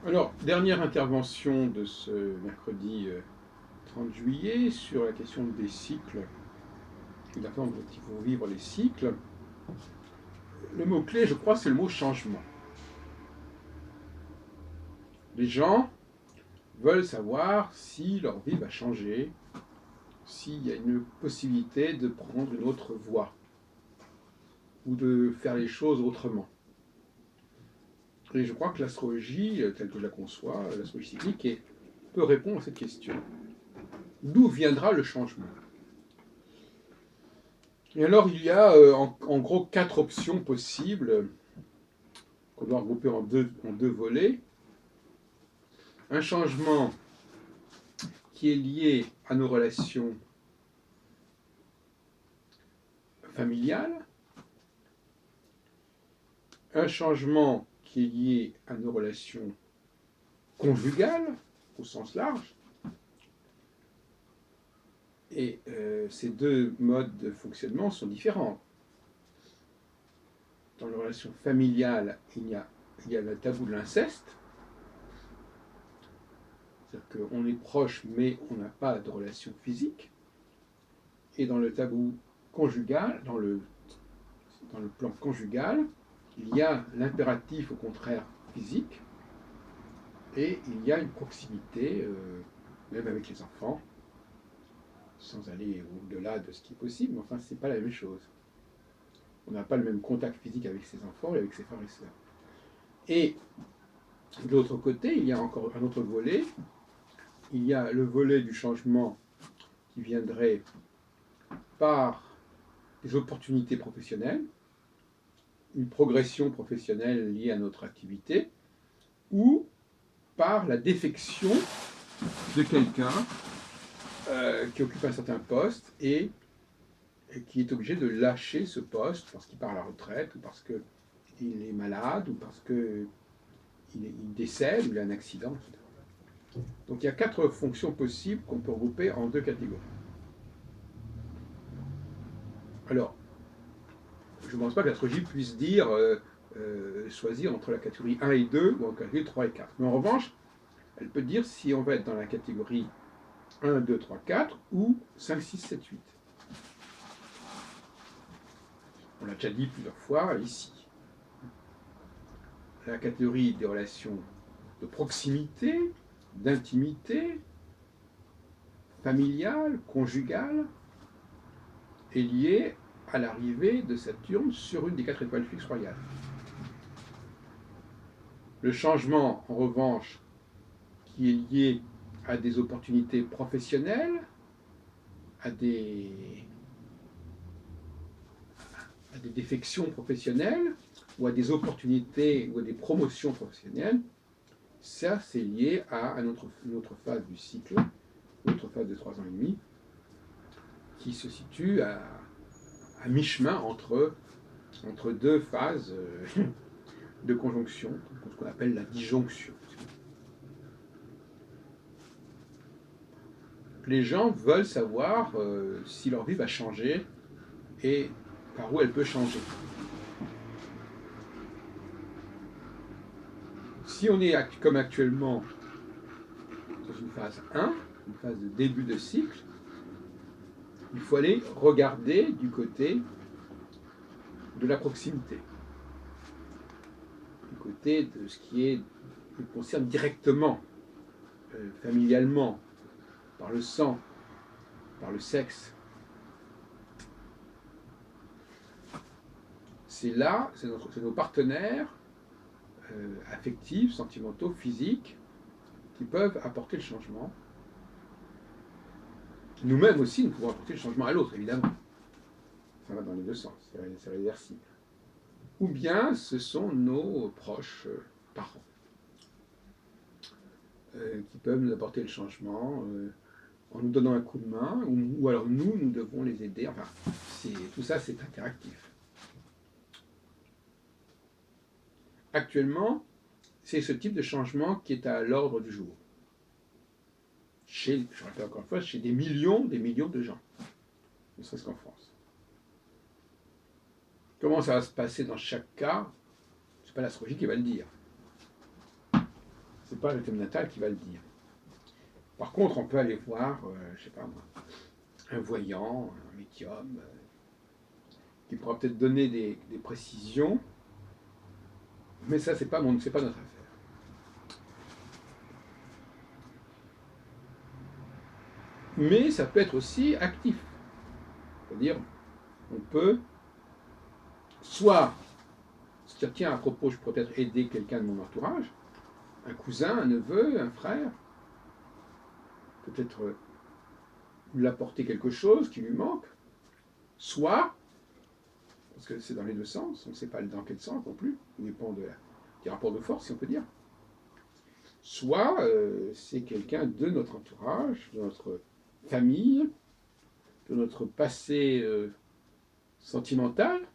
Alors, dernière intervention de ce mercredi 30 juillet sur la question des cycles et de la façon dont il faut vivre les cycles. Le mot-clé, je crois, c'est le mot changement. Les gens veulent savoir si leur vie va changer, s'il y a une possibilité de prendre une autre voie ou de faire les choses autrement. Et je crois que l'astrologie, telle que je la conçois, l'astrologie cyclique, peut répondre à cette question. D'où viendra le changement? Et alors, il y a en gros 4 options possibles qu'on doit regrouper en deux volets. Un changement qui est lié à nos relations familiales, un changement qui est lié à nos relations conjugales, au sens large, et ces deux modes de fonctionnement sont différents. Dans les relations familiales, il y a le tabou de l'inceste, c'est-à-dire qu'on est proche mais on n'a pas de relation physique. Et dans le tabou conjugal, dans le plan conjugal, il y a l'impératif au contraire physique, et il y a une proximité, même avec les enfants, sans aller au-delà de ce qui est possible, mais enfin, c'est pas la même chose. On n'a pas le même contact physique avec ses enfants et avec ses frères et sœurs. Et de l'autre côté, il y a encore un autre volet. Il y a le volet du changement qui viendrait par des opportunités professionnelles, une progression professionnelle liée à notre activité, ou par la défection de quelqu'un qui occupe un certain poste et qui est obligé de lâcher ce poste parce qu'il part à la retraite, ou parce qu'il est malade, ou parce qu'il décède, ou il a un accident, etc. Donc il y a 4 fonctions possibles qu'on peut regrouper en 2 catégories. Alors, je ne pense pas que l'astrologie puisse dire choisir entre la catégorie 1 et 2 ou entre la catégorie 3 et 4. Mais en revanche, elle peut dire si on va être dans la catégorie 1, 2, 3, 4 ou 5, 6, 7, 8. On l'a déjà dit plusieurs fois ici. La catégorie des relations de proximité, d'intimité, familiale, conjugale, est liée à l'arrivée de Saturne sur une des 4 étoiles fixes royales. Le changement, en revanche, qui est lié à des opportunités professionnelles, à des défections professionnelles, ou à des opportunités, ou à des promotions professionnelles, ça, c'est lié à une autre phase du cycle, une autre phase de 3 ans et demi, qui se situe à mi-chemin entre 2 phases de conjonction, ce qu'on appelle la disjonction. Les gens veulent savoir si leur vie va changer et par où elle peut changer. Si on est comme actuellement dans une phase 1, une phase de début de cycle, il faut aller regarder du côté de la proximité, du côté de ce qui nous concerne directement, familialement, par le sang, par le sexe. C'est là, c'est nos partenaires affectifs, sentimentaux, physiques, qui peuvent apporter le changement. Nous-mêmes aussi, nous pouvons apporter le changement à l'autre, évidemment. Ça va dans les deux sens, c'est réversible. Ou bien ce sont nos proches parents qui peuvent nous apporter le changement en nous donnant un coup de main, ou alors nous devons les aider. Enfin, tout ça, c'est interactif. Actuellement, c'est ce type de changement qui est à l'ordre du jour. Je rappelle encore une fois, chez des millions de gens, ne serait-ce qu'en France. Comment ça va se passer dans chaque cas? Ce n'est pas l'astrologie qui va le dire. c'est pas le thème natal qui va le dire. Par contre, on peut aller voir, je sais pas moi, un voyant, un médium, qui pourra peut-être donner des précisions, mais ça, c'est pas notre affaire. Mais ça peut être aussi actif. C'est-à-dire, on peut soit se dire, tiens, à propos, je pourrais peut-être aider quelqu'un de mon entourage, un cousin, un neveu, un frère, peut-être lui apporter quelque chose qui lui manque, soit, parce que c'est dans les deux sens, on ne sait pas dans quel sens non plus, ça dépend des rapports de force, si on peut dire, soit c'est quelqu'un de notre entourage, de notre famille, de notre passé sentimental,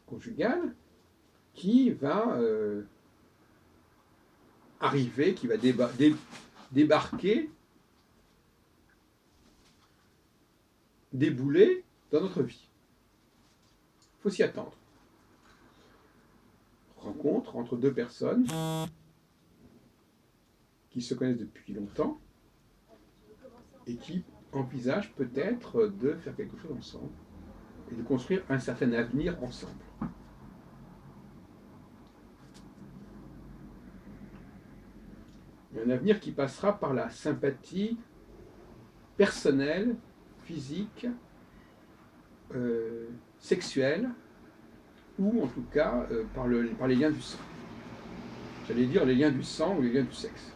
conjugal, qui va arriver, qui va débarquer, débouler dans notre vie. Il faut s'y attendre. Rencontre entre deux personnes qui se connaissent depuis longtemps et qui envisagent peut-être de faire quelque chose ensemble et de construire un certain avenir ensemble. Un avenir qui passera par la sympathie personnelle, physique, sexuelle, ou en tout cas par les liens du sang. J'allais dire les liens du sang ou les liens du sexe.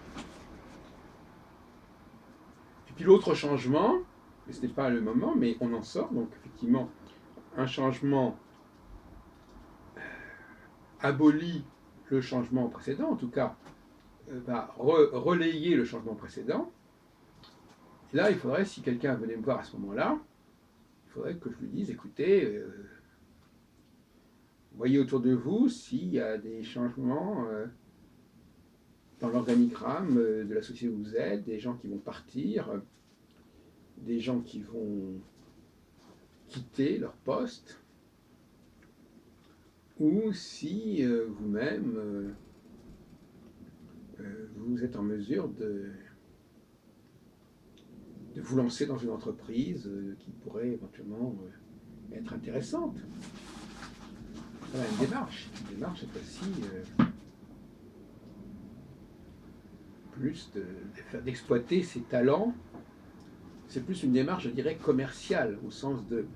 Et puis l'autre changement, et ce n'est pas le moment, mais on en sort, donc effectivement, un changement abolit le changement précédent, en tout cas, va relayer le changement précédent. Et là, il faudrait, si quelqu'un venait me voir à ce moment-là, il faudrait que je lui dise, écoutez, voyez autour de vous s'il y a des changements dans l'organigramme de la société où vous êtes, des gens qui vont partir, des gens qui vont quitter leur poste, ou si vous-même vous êtes en mesure de vous lancer dans une entreprise qui pourrait éventuellement être intéressante. Voilà une démarche. Une démarche, cette fois-ci, plus d'exploiter ses talents. C'est plus une démarche, je dirais, commerciale, au sens de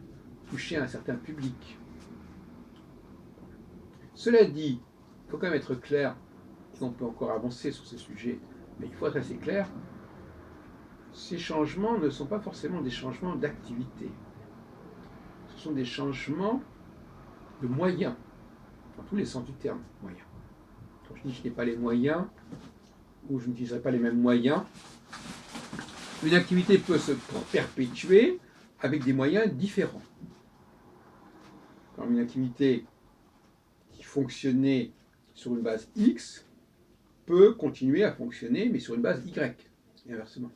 toucher un certain public. Cela dit, il faut quand même être clair, et on peut encore avancer sur ces sujets, mais il faut être assez clair, ces changements ne sont pas forcément des changements d'activité. Ce sont des changements de moyens, dans tous les sens du terme, moyens. Quand je dis que je n'ai pas les moyens, ou je n'utiliserai pas les mêmes moyens, une activité peut se perpétuer avec des moyens différents. Comme une activité qui fonctionnait sur une base X peut continuer à fonctionner, mais sur une base Y, et inversement.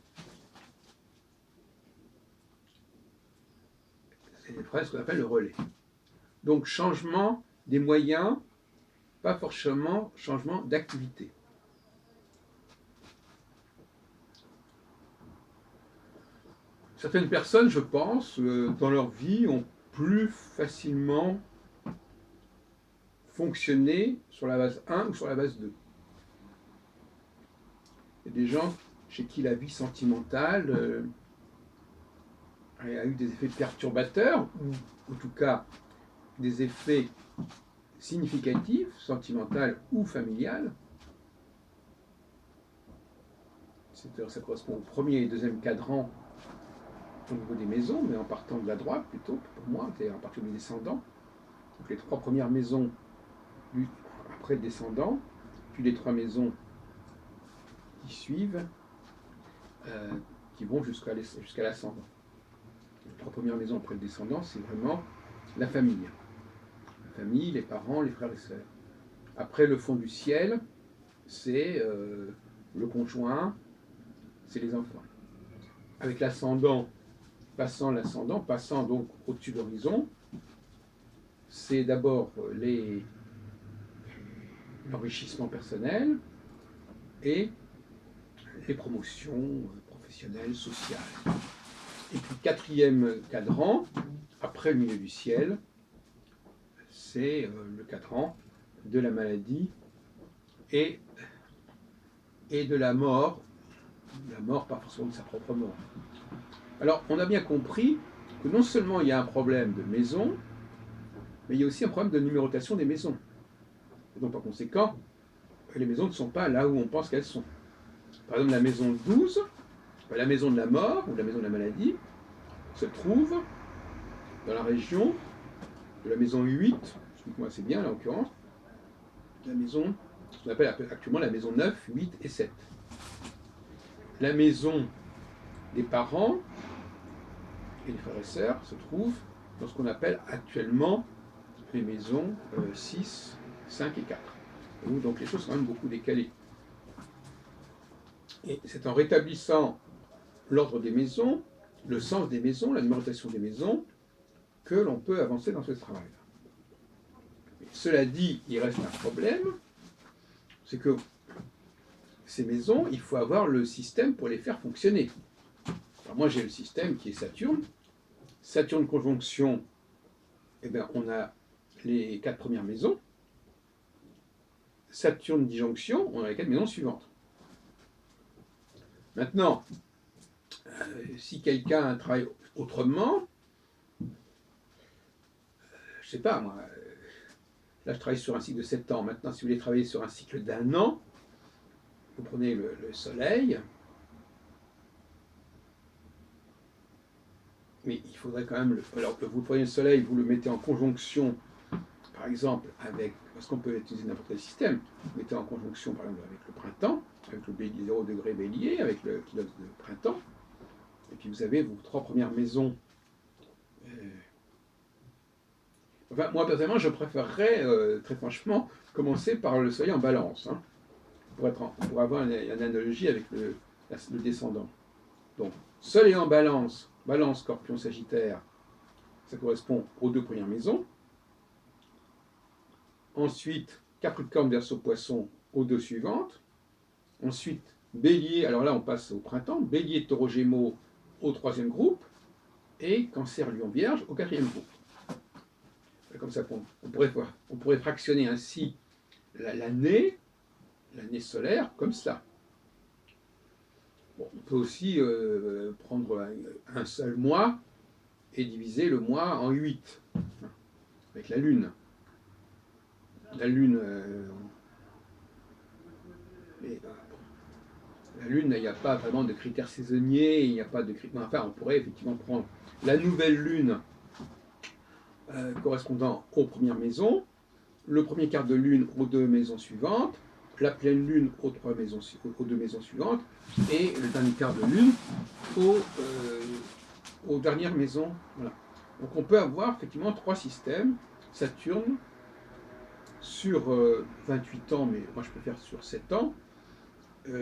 C'est ce qu'on appelle le relais. Donc, changement des moyens, pas forcément changement d'activité. Certaines personnes, je pense, dans leur vie, ont plus facilement fonctionné sur la base 1 ou sur la base 2. Il y a des gens chez qui la vie sentimentale a eu des effets perturbateurs, ou en tout cas des effets significatifs, sentimental ou familial. Ça correspond au premier et deuxième cadran au niveau des maisons, mais en partant de la droite plutôt, pour moi, c'est-à-dire en partir du descendant. Donc les 3 premières maisons après le descendant, puis les 3 maisons qui suivent, qui vont jusqu'à l'ascendant. Les 3 premières maisons après le descendant, c'est vraiment la famille. La famille, les parents, les frères et sœurs. Après le fond du ciel, c'est le conjoint, c'est les enfants. Avec l'ascendant, passant donc au-dessus de l'horizon, c'est d'abord les l'enrichissement personnel et les promotions professionnelles, sociales. Et puis, quatrième cadran, après le milieu du ciel, c'est le cadran de la maladie et de la mort pas forcément de sa propre mort. Alors, on a bien compris que non seulement il y a un problème de maison, mais il y a aussi un problème de numérotation des maisons. Et donc, par conséquent, les maisons ne sont pas là où on pense qu'elles sont. Par exemple, la maison 12, la maison de la mort ou la maison de la maladie, se trouve dans la région de la maison 8, explique-moi assez bien là en l'occurrence, la maison, ce qu'on appelle actuellement la maison 9, 8 et 7. La maison des parents et des frères et sœurs se trouve dans ce qu'on appelle actuellement les maisons 6, 5 et 4. Où donc les choses sont quand même beaucoup décalées. Et c'est en rétablissant l'ordre des maisons, le sens des maisons, la numérotation des maisons, que l'on peut avancer dans ce travail-là. Cela dit, il reste un problème, c'est que ces maisons, il faut avoir le système pour les faire fonctionner. Alors moi, j'ai le système qui est Saturne. Saturne conjonction, eh bien, on a les 4 premières maisons. Saturne disjonction, on a les 4 maisons suivantes. Maintenant, si quelqu'un travaille autrement, je sais pas moi, là je travaille sur un cycle de 7 ans. Maintenant, si vous voulez travailler sur un cycle d'1 an, vous prenez le soleil, mais il faudrait quand même, alors que vous prenez le soleil, vous le mettez en conjonction, par exemple, avec, parce qu'on peut utiliser n'importe quel système, vous mettez en conjonction, par exemple, avec le printemps, avec le 0 degré bélier, avec le équinoxe de printemps, et puis vous avez vos 3 premières maisons. Enfin, moi, personnellement, je préférerais, très franchement, commencer par le soleil en balance, hein, pour avoir une analogie avec le descendant. Donc, soleil en balance, balance, scorpion, sagittaire, ça correspond aux 2 premières maisons. Ensuite, Capricorne, Verseau, Poisson, aux 2 suivantes. Ensuite, Bélier, alors là on passe au printemps, Bélier, Taureau, Gémeaux au 3e groupe, et Cancer, Lion, Vierge au 4e groupe. Comme ça, on pourrait fractionner ainsi l'année solaire comme cela. Bon, on peut aussi prendre un seul mois et diviser le mois en 8, avec la Lune. La Lune, il n'y a pas vraiment de critères saisonniers, il n'y a pas de critères. Enfin, on pourrait effectivement prendre la nouvelle Lune correspondant aux premières maisons, le premier quart de Lune aux 2 maisons suivantes, la pleine Lune aux 2 maisons suivantes, et le dernier quart de Lune aux dernières maisons. Voilà. Donc on peut avoir effectivement 3 systèmes. Saturne, sur 28 ans, mais moi je peux faire sur 7 ans, parce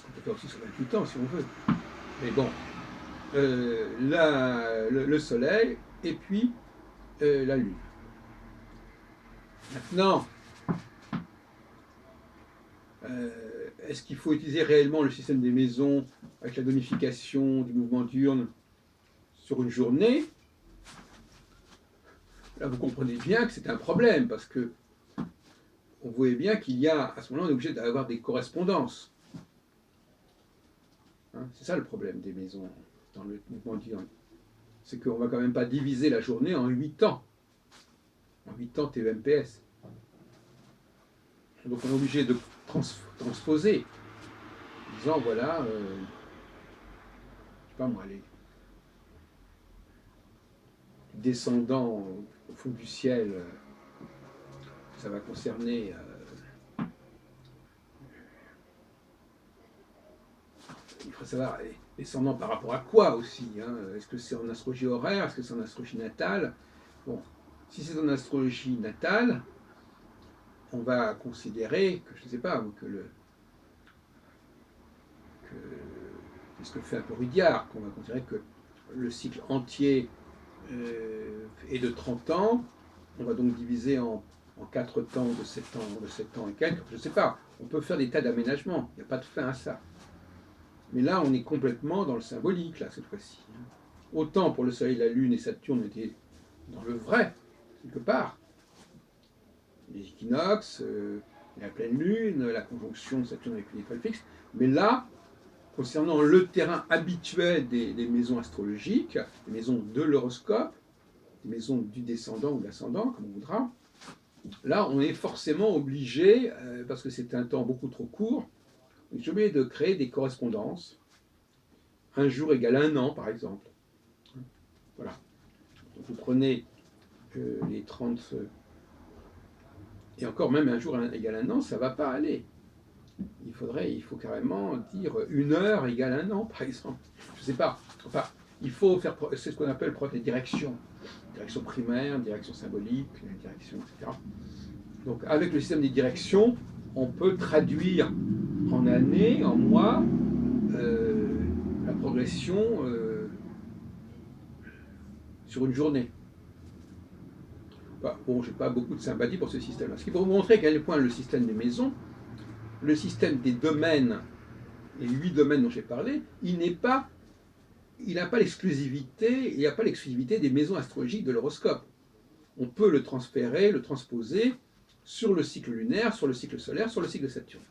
qu'on peut faire aussi sur 28 ans si on veut. Mais bon, le Soleil et puis la Lune. Maintenant, est-ce qu'il faut utiliser réellement le système des maisons avec la donification du mouvement diurne sur une journée? Là, vous comprenez bien que c'est un problème, parce que on voyait bien qu'il y a, à ce moment-là, on est obligé d'avoir des correspondances. Hein, c'est ça le problème des maisons dans le mouvement diurne. C'est qu'on ne va quand même pas diviser la journée en 8 ans. En 8 ans TEMPS. Donc on est obligé de transposer, en disant voilà, je ne sais pas moi, les descendants au fond du ciel, ça va concerner il faut savoir les descendants par rapport à quoi aussi, hein. Est-ce que c'est en astrologie horaire, est-ce que c'est en astrologie natale? Bon, si c'est en astrologie natale, on va considérer que, je ne sais pas, c'est ce que fait un peu Rudyard, qu'on va considérer que le cycle entier est de 30 ans, on va donc diviser en en 4 temps de 7 ans et quelques, je ne sais pas. On peut faire des tas d'aménagements, il n'y a pas de fin à ça. Mais là, on est complètement dans le symbolique, là, cette fois-ci. Autant pour le Soleil, la Lune et Saturne, on était dans le vrai, quelque part. Les équinoxes, la pleine Lune, la conjonction de Saturne avec une étoile fixe. Mais là, concernant le terrain habituel des maisons astrologiques, des maisons de l'horoscope, des maisons du descendant ou de l'ascendant, comme on voudra, là, on est forcément obligé, parce que c'est un temps beaucoup trop court, on est obligé de créer des correspondances. Un jour égale un an, par exemple. Voilà. Donc vous prenez les 30... et encore même un jour égale un an, ça ne va pas aller. Il faut carrément dire 1 heure égale 1 an, par exemple. Je ne sais pas. Enfin, il faut faire... C'est ce qu'on appelle des directions. Direction primaire, direction symbolique, direction, etc. Donc avec le système des directions, on peut traduire en années, en mois, la progression sur une journée. Bon, je n'ai pas beaucoup de sympathie pour ce système-là. Ce qui pour vous montrer à quel point le système des maisons, le système des domaines, les 8 domaines dont j'ai parlé, il n'a pas l'exclusivité, il n'y a pas l'exclusivité des maisons astrologiques de l'horoscope. On peut le transférer, le transposer sur le cycle lunaire, sur le cycle solaire, sur le cycle de Saturne.